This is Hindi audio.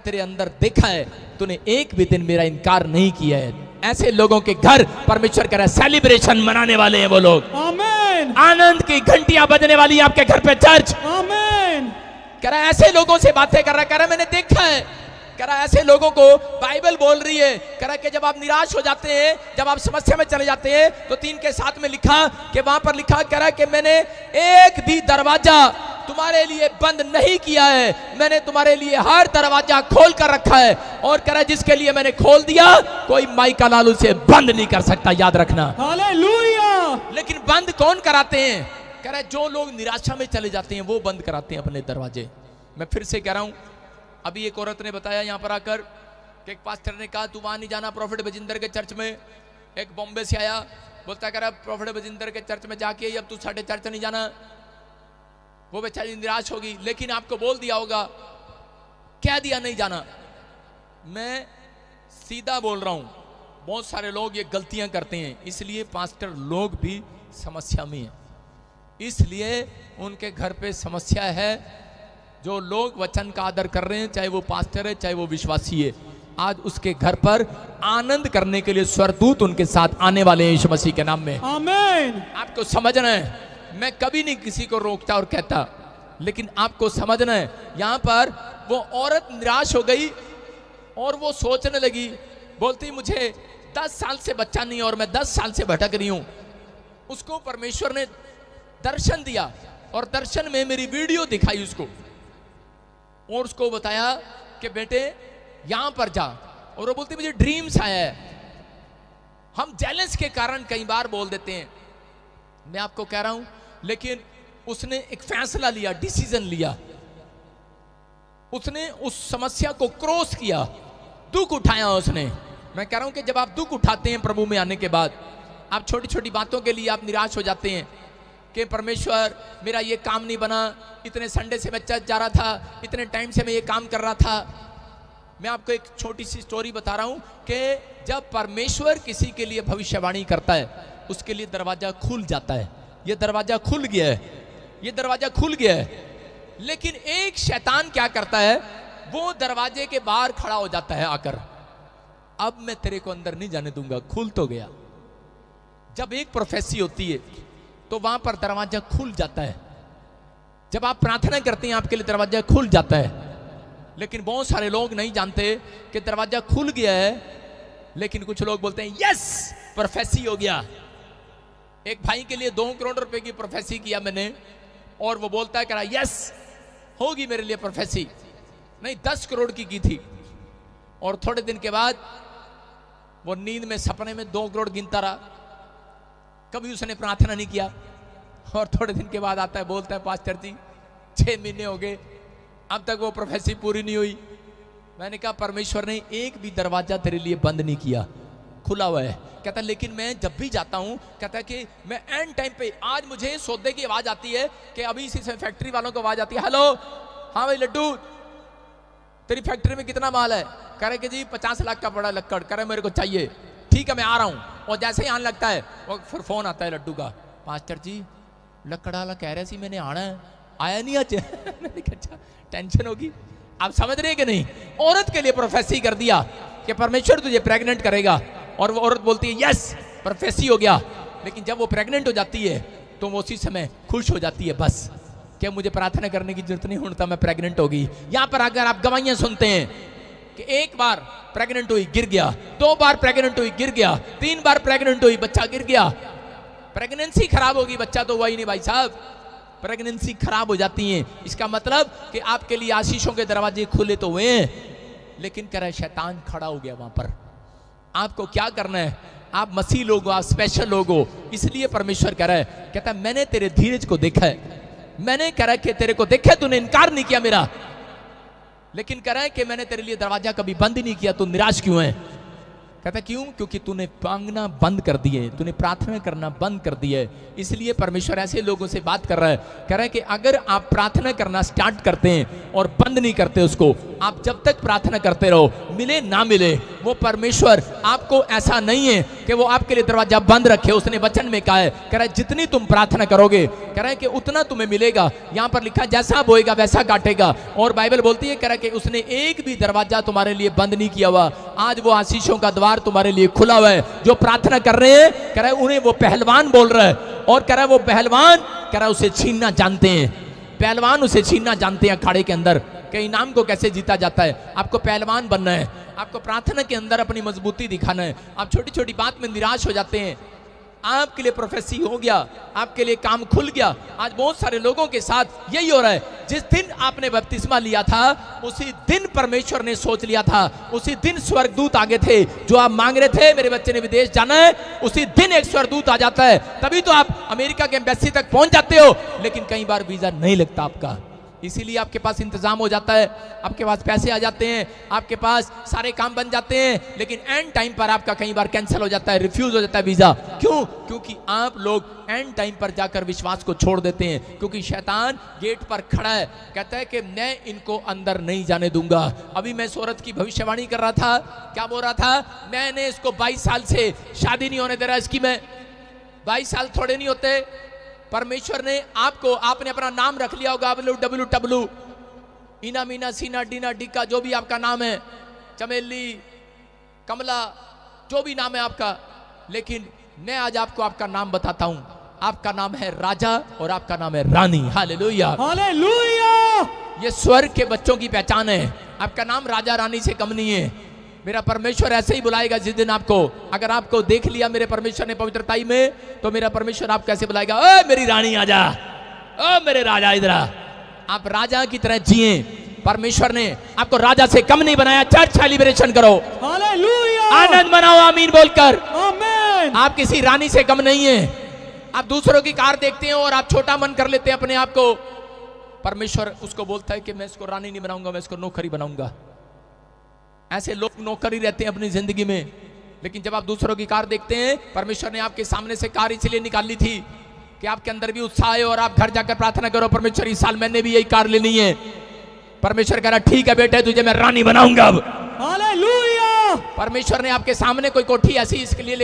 तेरे अंदर देखा है, तूने एक भी दिन मेरा इनकार नहीं किया है। ऐसे लोगों के घर परमेश्वर कह रहा है सेलिब्रेशन मनाने वाले हैं वो लोग। आमीन। आनंद की घंटियां बजने वाली है आपके घर पे चर्च। आमीन। कह रहा है ऐसे लोगों से बातें कर रहा है, कह रहा है मैंने देखा है, कह रहा है ऐसे लोगों को बाइबल बोल रही है, कह रहा है कि जब आप निराश हो जाते हैं, जब आप समस्या में चले जाते हैं, तो 3 के 7 में लिखा कि वहां पर लिखा, कह रहा है कि मैंने एक भी दरवाजा तुम्हारे लिए बंद नहीं किया है, मैंने तुम्हारे लिए हर दरवाजा खोल कर रखा है, और कह रहा है जिसके लिए मैंने खोल दिया कोई माइका लाल उसे बंद नहीं कर सकता, याद रखना। हालेलुया। लेकिन बंद कौन कराते हैं? कह रहा है जो लोग निराशा में चले जाते हैं वो बंद कराते हैं अपने दरवाजे। मैं फिर से कह रहा हूं, अभी एक औरत ने बताया यहां पर आकर कि एक पास्टर ने कहा तू वहां नहीं जाना प्रॉफिट बजिंदर के चर्च में। एक बॉम्बे से आया, बोलता कह रहा प्रॉफिट बजिंदर के चर्च में जाके अब तू साढ़े चर्च नहीं जाना। वो बेचारी निराश होगी, लेकिन आपको बोल दिया होगा, क्या दिया नहीं जाना। मैं सीधा बोल रहा हूं, बहुत सारे लोग ये गलतियां करते हैं, इसलिए पास्टर लोग भी समस्या में हैं, इसलिए उनके घर पे समस्या है। जो लोग वचन का आदर कर रहे हैं, चाहे वो पास्टर है चाहे वो विश्वासी है, आज उसके घर पर आनंद करने के लिए स्वर्गदूत उनके साथ आने वाले हैं यीशु मसीह के नाम में। आमीन। आपको समझना है, मैं कभी नहीं किसी को रोकता और कहता, लेकिन आपको समझना है यहां पर वो औरत निराश हो गई और वो सोचने लगी, बोलती मुझे 10 साल से बच्चा नहीं और मैं 10 साल से भटक रही हूं। उसको परमेश्वर ने दर्शन दिया और दर्शन में मेरी वीडियो दिखाई उसको, और उसको बताया कि बेटे यहां पर जा, और वो बोलती मुझे ड्रीम्स आया है। हम जेलस के कारण कई बार बोल देते हैं, मैं आपको कह रहा हूं, लेकिन उसने एक फैसला लिया, डिसीजन लिया, उसने उस समस्या को क्रॉस किया, दुख उठाया उसने। मैं कह रहा हूं कि जब आप दुख उठाते हैं प्रभु में आने के बाद, आप छोटी छोटी बातों के लिए आप निराश हो जाते हैं कि परमेश्वर मेरा ये काम नहीं बना, इतने संडे से मैं चर्च जा रहा था, इतने टाइम से मैं ये काम कर रहा था। मैं आपको एक छोटी सी स्टोरी बता रहा हूं कि जब परमेश्वर किसी के लिए भविष्यवाणी करता है, उसके लिए दरवाजा खुल जाता है। ये दरवाजा खुल गया है, ये दरवाजा खुल गया है, लेकिन एक शैतान क्या करता है, वो दरवाजे के बाहर खड़ा हो जाता है आकर, अब मैं तेरे को अंदर नहीं जाने दूंगा, खुल तो गया। जब एक प्रोफेसी होती है तो वहां पर दरवाजा खुल जाता है, जब आप प्रार्थना करते हैं आपके लिए दरवाजा खुल जाता है। लेकिन बहुत सारे लोग नहीं जानते कि दरवाजा खुल गया है, लेकिन कुछ लोग बोलते हैं यस प्रोफेसी हो गया। एक भाई के लिए 2 करोड़ रुपए की प्रोफेसी किया मैंने, और वो बोलता है कह रहा यस होगी मेरे लिए प्रोफेसी, नहीं 10 करोड़ की थी, और थोड़े दिन के बाद वो नींद में सपने में 2 करोड़ गिनता रहा, कभी उसने प्रार्थना नहीं किया। और थोड़े दिन के बाद आता है, बोलता है पास्टर जी 6 महीने हो गए अब तक वो प्रोफेसी पूरी नहीं हुई। मैंने कहा परमेश्वर ने एक भी दरवाजा तेरे लिए बंद नहीं किया, खुला हुआ है। कहता लेकिन मैं जब भी जाता हूं, कहता है कि मैं एंड टाइम पे, आज मुझे सौदे की आवाज आती है कि अभी इसी से फैक्ट्री वालों को आवाज आती है, हेलो हाँ भाई लड्डू तेरी फैक्ट्री में कितना माल है? कह रहे कि जी 50 लाख का बड़ा लक्कड़, कह रहे मेरे को चाहिए, ठीक है मैं आ रहा हूं। और जैसे ही आने लगता है वो फिर फोन आता है लड्डू का, पास्टर जी लक्कड़ वाला कह रहे सी मैंने आना है, आया नहीं आज। मैंने कहा अच्छा टेंशन होगी। आप समझ रहे कि नहीं? औरत के लिए प्रोफेसी कर दिया कि परमेश्वर तुझे प्रेग्नेंट करेगा, और वो औरत बोलती है यस प्रोफेसी हो गया, लेकिन जब वो प्रेग्नेंट हो जाती है तो वो उसी समय खुश हो जाती है, बस कि मुझे प्रार्थना करने की जरूरत नहीं, होता मैं प्रेग्नेंट होगी। यहां पर अगर आप गवाहियां सुनते हैं कि 1 बार प्रेग्नेंट हुई गिर गया, 2 बार प्रेग्नेंट हुई गिर गया, 3 बार प्रेग्नेंट हुई बच्चा गिर गया, प्रेगनेंसी खराब होगी, बच्चा तो हुआ ही नहीं भाई साहब, प्रेगनेंसी खराब हो जाती है। इसका मतलब कि आपके लिए आशीषों के दरवाजे खुले तो हुए हैं, लेकिन कह रहा है शैतान खड़ा हो गया वहां पर। आपको क्या करना है? आप मसीह लोग हो, आप स्पेशल लोग हो, इसलिए परमेश्वर कह रहा है, कहता है मैंने तेरे धीरज को देखा है, मैंने कह रहा है कि तेरे को देखा, तूने इनकार नहीं किया मेरा, लेकिन कह रहा है कि मैंने तेरे लिए दरवाजा कभी बंद नहीं किया, तू निराश क्यों है? कहता क्यों? क्योंकि तूने मांगना बंद कर दिए, तूने प्रार्थना करना बंद कर दिए। इसलिए परमेश्वर ऐसे लोगों से बात कर रहा है, कह रहा है कि अगर आप प्रार्थना करना स्टार्ट करते हैं और बंद नहीं करते उसको, आप जब तक प्रार्थना करते रहो, मिले ना मिले, वो परमेश्वर आपको ऐसा नहीं है कि वो आपके लिए दरवाजा बंद रखे। उसने वचन में कहा है, कह रहा है जितनी तुम प्रार्थना करोगे, कह रहा है कि उतना तुम्हें मिलेगा। यहाँ पर लिखा जैसा बोएगा वैसा काटेगा। और बाइबल बोलती है, कह रहा है कि उसने एक भी दरवाजा तुम्हारे लिए बंद नहीं किया हुआ। आज वो आशीषों का द्वार तुम्हारे लिए खुला हुआ है। जो प्रार्थना कर रहे हैं, कह रहा है उन्हें वो पहलवान बोल रहा है। और कह रहा है वो पहलवान, कह रहा है उसे छीनना जानते हैं। पहलवान उसे छीनना जानते हैं अखाड़े के अंदर कि इनाम को कैसे जीता जाता है। आपको पहलवान बनना है, आपको प्रार्थना के अंदर अपनी मजबूती दिखाना है। आप छोटी छोटी बात में निराश हो जाते हैं। आपके लिए प्रोफेसी हो गया, आपके लिए काम खुल गया। आज बहुत सारे लोगों के साथ यही हो रहा है। जिस दिन आपने बपतिस्मा लिया था, उसी दिन परमेश्वर ने सोच लिया था, उसी दिन स्वर्गदूत आगे थे। जो आप मांग रहे थे, मेरे बच्चे ने विदेश जाना है, उसी दिन एक स्वर्गदूत आ जाता है। तभी तो आप अमेरिका के एम्बेसी तक पहुंच जाते हो। लेकिन कई बार वीजा नहीं लगता आपका, इसीलिए आपके पास इंतजाम हो जाता है, आपके पास पैसे आ जाते हैं, आपके पास सारे काम बन जाते हैं, लेकिन एंड टाइम पर आपका कई बार कैंसिल हो जाता है, रिफ्यूज हो जाता है वीजा। क्यों? क्योंकि आप लोग एंड टाइम पर जाकर विश्वास को छोड़ देते हैं। क्योंकि शैतान गेट पर खड़ा है, कहता है कि मैं इनको अंदर नहीं जाने दूंगा। अभी मैं सूरत की भविष्यवाणी कर रहा था, क्या बोल रहा था, मैंने इसको 22 साल से शादी नहीं होने दे रहा। इसकी मैं 22 साल थोड़े नहीं होते। परमेश्वर ने आपको, आपने अपना नाम रख लिया होगा, WW, इना मीना सीना डीना डिका, जो भी आपका नाम है, चमेली, कमला, जो भी नाम है आपका। लेकिन मैं आज आपको आपका नाम बताता हूं। आपका नाम है राजा और आपका नाम है रानी। Hallelujah, hallelujah. ये स्वर्ग के बच्चों की पहचान है। आपका नाम राजा रानी से कम नहीं है। मेरा परमेश्वर ऐसे ही बुलाएगा जिस दिन आपको, अगर आपको देख लिया मेरे परमेश्वर ने पवित्रताई में, तो मेरा परमेश्वर आपको कैसे बुलाएगा, ओ मेरी रानी आजा, ओ मेरे राजा इधर आ। आप राजा की तरह जिए। परमेश्वर ने आपको राजा से कम नहीं बनाया। चर्च सेलिब्रेशन करो, हालेलुया, आनंद मनाओ आमीन बोलकर। आमीन। आप किसी रानी से कम नहीं है। आप दूसरों की कार देखते हैं और आप छोटा मन कर लेते हैं अपने आप को। परमेश्वर उसको बोलता है कि मैं इसको रानी नहीं बनाऊंगा, मैं इसको नौकरी बनाऊंगा। ऐसे लोग नौकरी रहते हैं अपनी जिंदगी में। लेकिन जब आप दूसरों की कार देखते हैं, परमेश्वर ने आपके सामने से कार इसलिए निकाली थी कि आपके अंदर भी उत्साह है और आप घर जाकर प्रार्थना करो, परमेश्वर इस साल मैंने भी यही कार लेनी है। परमेश्वर कह रहा ठीक है बेटे, तुझे मैं रानी बनाऊंगा अब। हालेलुया। परमेश्वर ने आपके सामने कोई कोठी ऐसी इसके लिए